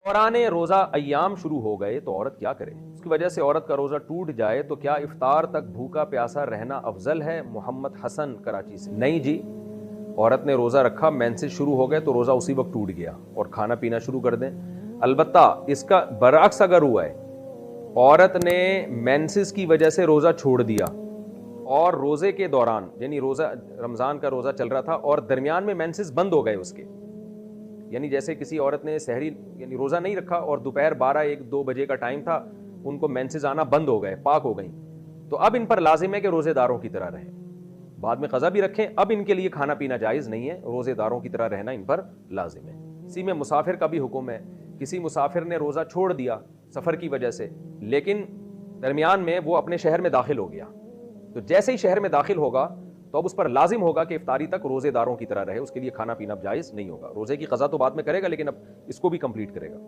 دوران روزہ ایام شروع ہو گئے تو عورت کیا کرے؟ اس کی وجہ سے عورت کا روزہ ٹوٹ جائے تو کیا افطار تک بھوکا پیاسا رہنا افضل ہے؟ محمد حسن کراچی سے۔ نہیں جی، عورت نے روزہ رکھا، مینسز شروع ہو گئے تو روزہ اسی وقت ٹوٹ گیا اور کھانا پینا شروع کر دیں۔ البتہ اس کا برعکس اگر ہوا ہے، عورت نے مینسز کی وجہ سے روزہ چھوڑ دیا اور روزے کے دوران، یعنی روزہ رمضان کا روزہ چل رہا تھا اور درمیان میں مینسز بند ہو گئے اس کے، یعنی جیسے کسی عورت نے سحری یعنی روزہ نہیں رکھا اور دوپہر 12-1-2 بجے کا ٹائم تھا، ان کو مینسز آنا بند ہو گئے، پاک ہو گئیں، تو اب ان پر لازم ہے کہ روزے داروں کی طرح رہیں، بعد میں قضا بھی رکھیں، اب ان کے لیے کھانا پینا جائز نہیں ہے، روزے داروں کی طرح رہنا ان پر لازم ہے۔ اسی میں مسافر کا بھی حکم ہے، کسی مسافر نے روزہ چھوڑ دیا سفر کی وجہ سے، لیکن درمیان میں وہ اپنے شہر میں داخل ہو گیا، تو جیسے ہی شہر میں داخل ہوگا تو اب اس پر لازم ہوگا کہ افطاری تک روزے داروں کی طرح رہے، اس کے لیے کھانا پینا جائز نہیں ہوگا۔ روزے کی قضا تو بعد میں کرے گا لیکن اب اس کو بھی کمپلیٹ کرے گا۔